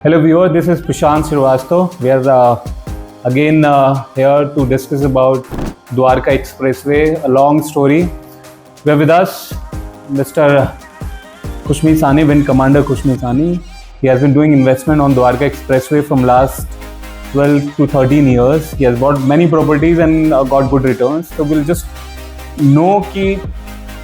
Hello viewer, this is Prashant Srivastava. We are again here to discuss about Dwarka Expressway, a long story. We are with us Mr. Kushmeet Sahni, Wing Commander Kushmeet Sahni. He has been doing investment on Dwarka Expressway from last 12 to 13 years. He has bought many properties and got good returns. So we'll just know कि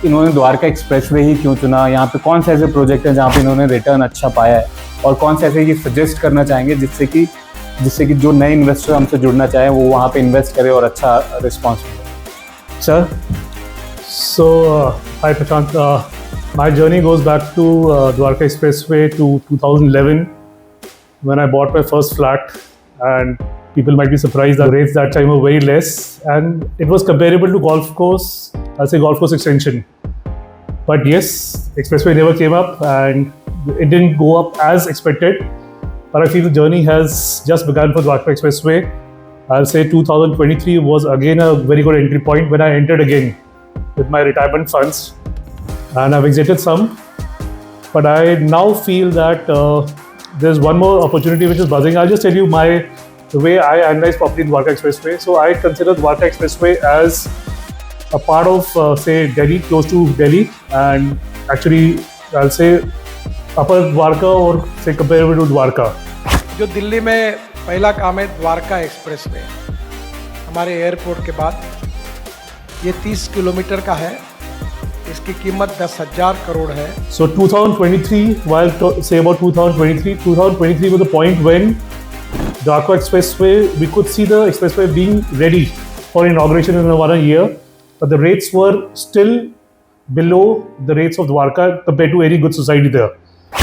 इन्होंने Dwarka expressway ही क्यों चुना, यहाँ पे कौन से ऐसे project हैं जहाँ पे इन्होंने रिटर्न अच्छा पाया है और कौन से ऐसे ये सजेस्ट करना चाहेंगे जिससे कि जो नए इन्वेस्टर हमसे जुड़ना चाहे वो वहाँ पे इन्वेस्ट करे और अच्छा रिस्पॉन्स मिले. Sir, hi Prashant. My journey goes back to Dwarka Expressway to 2011 when I bought my first flat, and people might be surprised that rates that time were very less, and it was comparable to golf course. I'll say golf course extension. But yes, Expressway never came up and it didn't go up as expected. But I feel the journey has just begun for Dwarka Expressway. I'll say 2023 was again a very good entry point when I entered again with my retirement funds, and I've exited some. But I now feel that there's one more opportunity which is buzzing. I'll just tell you the way I analyze property in Dwarka Expressway. So I consider Dwarka Expressway as a part of say Delhi, close to Delhi, and actually I'll say upper Dwarka or say comparable to Dwarka. जो दिल्ली में पहला काम है Dwarka expressway, हमारे airport के बाद ये 30 kilometre का है. इसकी कीमत 10,000 करोड़ है. So 2023, while say about 2023 was the point when Dwarka Expressway, we could see the expressway being ready for inauguration in about a year, but the rates were still below the rates of Dwarka compared to any good society there.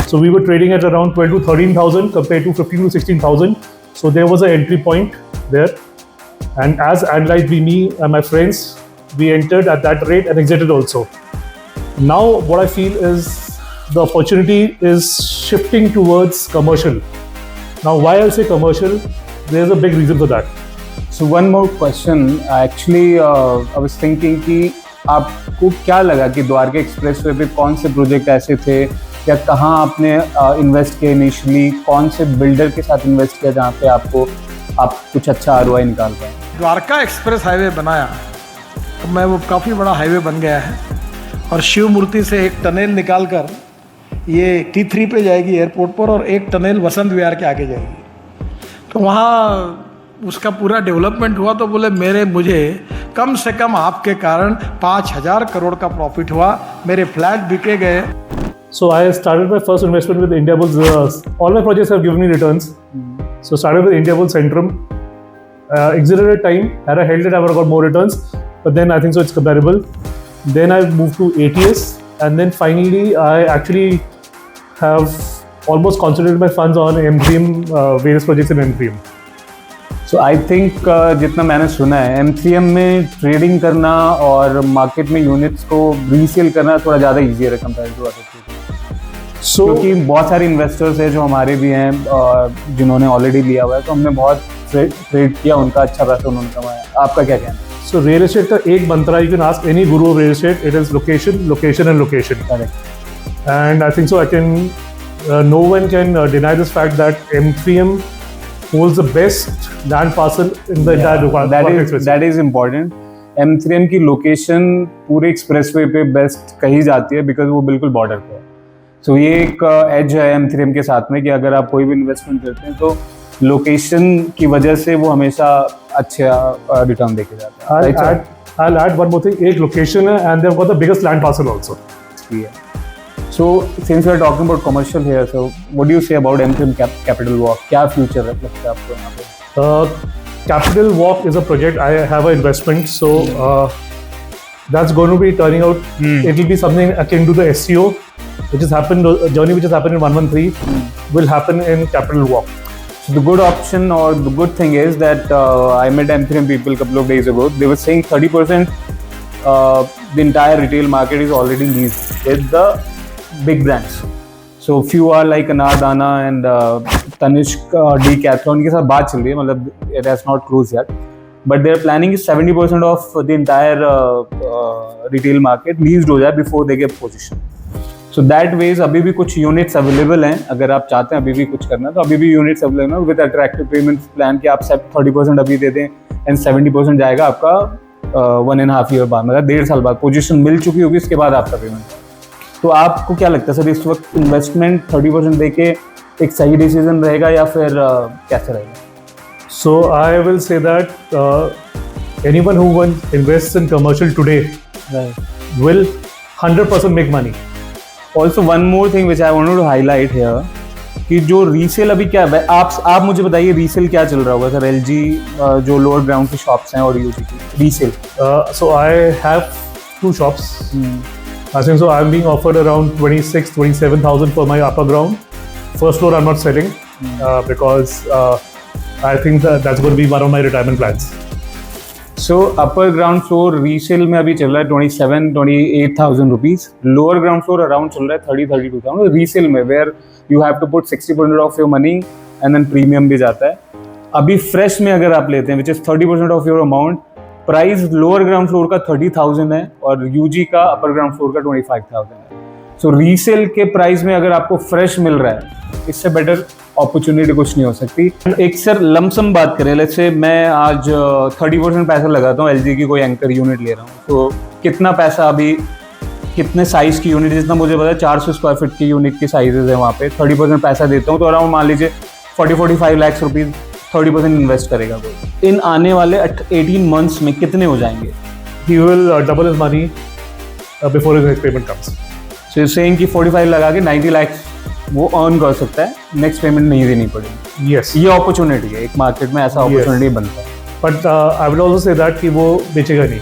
So we were trading at around 12 to 13,000 compared to 15 to 16,000. So there was an entry point there. And as analyzed by me and my friends, we entered at that rate and exited also. Now what I feel is the opportunity is shifting towards commercial. Now why I'll say commercial, there's a big reason for that. So one more question. Actually, I was thinking कि आपको क्या लगा कि Dwarka expressway पे कौन से project ऐसे थे या कहाँ आपने इन्वेस्ट किया इनिशियली, कौन से बिल्डर के साथ इन्वेस्ट किया जहाँ पे आप कुछ अच्छा ROI निकाल पाए? द्वारका एक्सप्रेस हाईवे बनाया तो मैं वो काफ़ी बड़ा हाईवे बन गया है और शिव मूर्ति से एक टनल निकाल कर ये T3 पे जाएगी एयरपोर्ट पर और एक टनल वसंत विहार के आगे जाएगी. तो वहाँ उसका पूरा डेवलपमेंट हुआ तो बोले मुझे कम से कम आपके कारण 5,000 करोड़ का प्रॉफिट हुआ, मेरे फ्लैट बिके गए. So I started my first investment with Indiabulls. All my projects have given me returns. So started with Indiabulls Centrum. Exited at time. Had I held it, I would have got more returns. But then I think so it's comparable. Then I moved to ATS. And then finally I actually have almost concentrated my funds on M3M, various projects in M3M. So I think जितना मैंने सुना है M3M में trading करना और market में units को resale करना थोड़ा ज़्यादा ईजियर है कंपेयर टू अदर चीज़ें. क्योंकि बहुत सारे इन्वेस्टर्स हैं जो हमारे भी हैं जिन्होंने ऑलरेडी लिया हुआ है, तो हमने बहुत ट्रेड किया, उनका अच्छा पैसा उन्होंने कमाया. आपका क्या कहना है? सो रियल एस्टेट का एक मंत्र, you can ask any guru of real estate, it is location, location and location. Correct. And I think so I can no one can deny this fact that M3M holds the best land parcel in the entire Dwarka. That is important. M3M की location पूरे expressway पे best कही जाती है because वो बिल्कुल border पे है. सो ये एक एज है M3M के साथ में कि अगर आप कोई भी इन्वेस्टमेंट करते हैं तो लोकेशन की वजह से वो हमेशा अच्छा रिटर्न देके जाता है. I'll add one more thing. एक लोकेशन है and they've got the biggest land parcel also. Yeah. So since we are talking about commercial here, so what do you say about M3M Capital Walk? क्या future लगता है आपको यहाँ पे? Capital Walk is a project. I have an investment, so that's going to be turning out. It will be something akin to the SEO, which has happened. Journey which has happened in 113 will happen in Capital Walk. So the good option or the good thing is that I met M3M people a couple of days ago. They were saying 30% the entire retail market is already leased with the big brands. So few are like Anardana and Tanishq, Decathlon के साथ बात चल रही है, मतलब it has not closed yet. But their planning is 70% of the entire retail market leased हो जाए before they get position. So that ways अभी भी कुछ यूनिट्स अवेलेबल हैं, अगर आप चाहते हैं अभी भी कुछ करना तो अभी भी यूनिट्स अवेलेबल हैं विद अट्रैक्टिव पेमेंट प्लान कि आप 30% अभी दे दें एंड 70% जाएगा आपका 1.5 ईयर बाद, मतलब 1.5 साल बाद पोजीशन मिल चुकी होगी इसके बाद आपका पेमेंट। तो आपको क्या लगता है सर, इस वक्त इन्वेस्टमेंट 30% दे के एक सही डिसीजन रहेगा या फिर कैसे रहेगा? So I will say that anyone who invests in commercial today will 100% make money. Also one more thing which I wanted to highlight here कि जो रीसेल अभी क्या है, आप मुझे बताइए रीसेल क्या चल रहा होगा सर, एलजी जो लोअर ग्राउंड की शॉप्स हैं और यूजी की resale? So I have 2 shops. I think so I'm being offered around 27,000 for my upper ground. First floor I'm not selling because I think that's going to be one of my retirement plans. So upper ground floor resale में अभी चल रहा है 28,000 rupees, lower ground floor around चल रहा है 32,000 resale में, where you have to put 60% of your money and then premium भी जाता है। अभी फ्रेश में अगर आप लेते हैं which is 30% of your amount, price lower ground floor का 30,000 है और यूजी का अपर ग्राउंड फ्लोर का 25,000 है। सो रीसेल के प्राइस में अगर आपको फ्रेश मिल रहा है, इससे बेटर अपॉर्चुनिटी कुछ नहीं हो सकती। एक सर लमसम बात करें, लेट्स से मैं आज 30% पैसा लगाता हूँ एलजी की कोई एंकर यूनिट ले रहा हूँ, तो कितना पैसा अभी कितने साइज की यूनिट, जितना मुझे पता है 400 स्क्वायर फीट की यूनिट की साइजेज है वहाँ पे, 30% पैसा देता हूँ तो अराउंड मान लीजिए 40-45 लाख रुपीज 30% इन्वेस्ट करेगा कोई। इन आने वाले 18 मंथ्स में कितने हो जाएंगे? He will double his money before his next payment comes. So you saying कि 45 लगा के 90 लाख वो अर्न कर सकता है, नेक्स्ट पेमेंट नहीं देनी पड़ेगी। Yes. ये अपॉर्चुनिटी है, एक मार्केट में ऐसा अपॉर्चुनिटी बनता है। But I will also say that कि वो बेचेगा नहीं.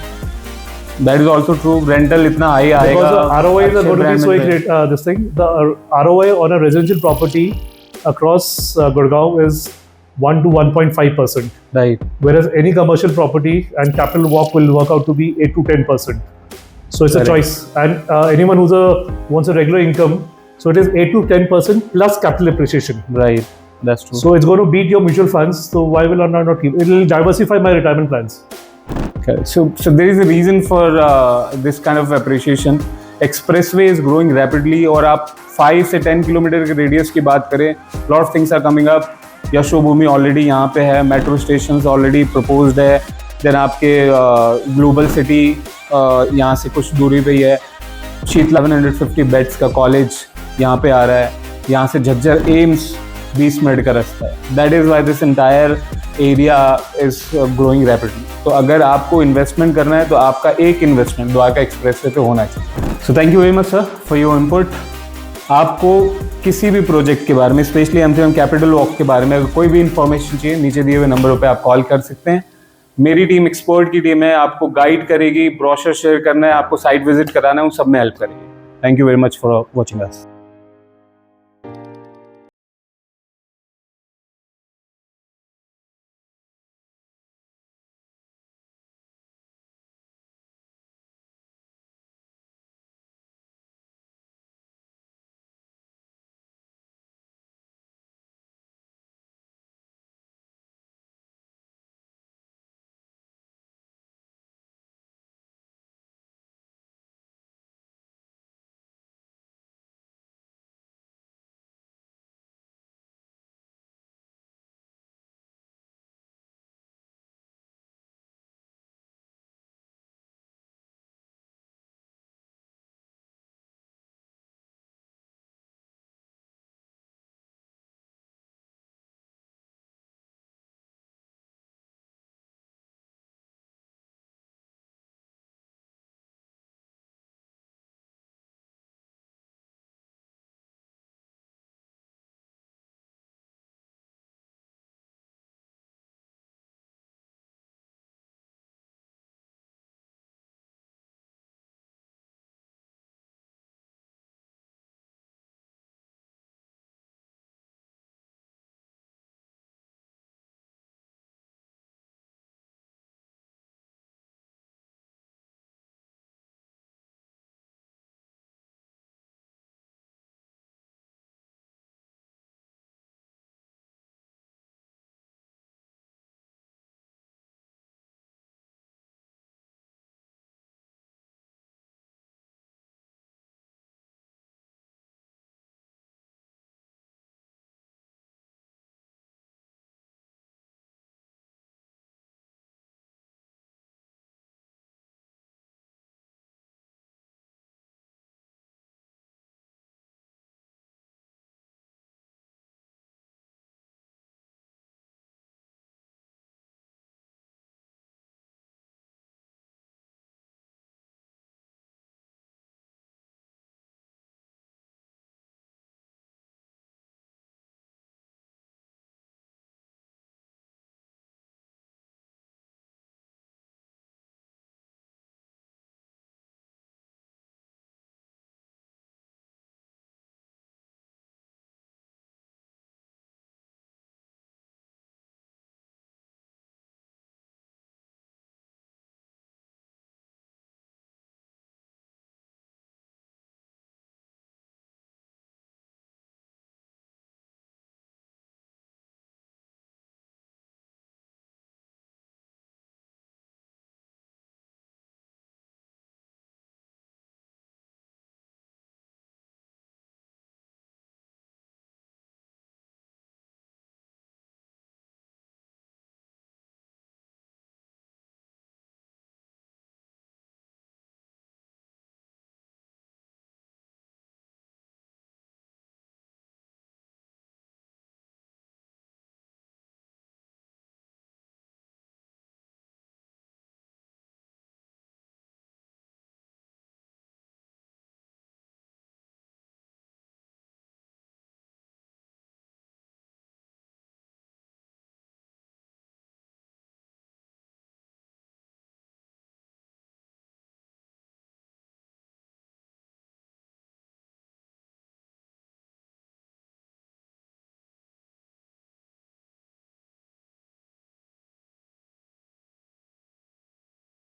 That is also true. Rental इतना हाई आएगा। Because the ROI is going to be so great. This thing, the ROI on a residential property across Gurgaon is 1 to 1.5%. Right. Whereas any commercial property and capital walk will work out to be 8 to 10%. So it's a choice. And anyone wants a regular income, so it is 8 to 10% plus capital appreciation. Right. That's true. So it's going to beat your mutual funds. So why will I not keep? It will diversify my retirement plans. Okay. So there is a reason for this kind of appreciation. Expressway is growing rapidly और आप 5 से 10 kilometre के radius की बात करें, lot of things are coming up. Yashobhoomi already यहाँ पे है, मेट्रो स्टेशन ऑलरेडी प्रपोज्ड है, देन आपके ग्लोबल सिटी यहाँ से कुछ दूरी पे ही है, शीतला 1150 बेड्स का कॉलेज यहाँ पे आ रहा है, यहाँ से झज्जर एम्स 20 मिनट का रास्ता है। That is why this entire area is growing rapidly. तो अगर आपको इन्वेस्टमेंट करना है तो आपका एक इन्वेस्टमेंट द्वारका एक्सप्रेसवे पे होना चाहिए। So thank you very much sir for your input. आपको किसी भी प्रोजेक्ट के बारे में, स्पेशली एमसीएम कैपिटल वॉक के बारे में अगर कोई भी इन्फॉर्मेशन चाहिए, नीचे दिए हुए नंबरों पे आप कॉल कर सकते हैं। मेरी टीम एक्सपर्ट की टीम है, आपको गाइड करेगी, ब्रोशर शेयर करना है, आपको साइट विजिट कराना है, उन सब में हेल्प करेगी। Thank you very much for watching us.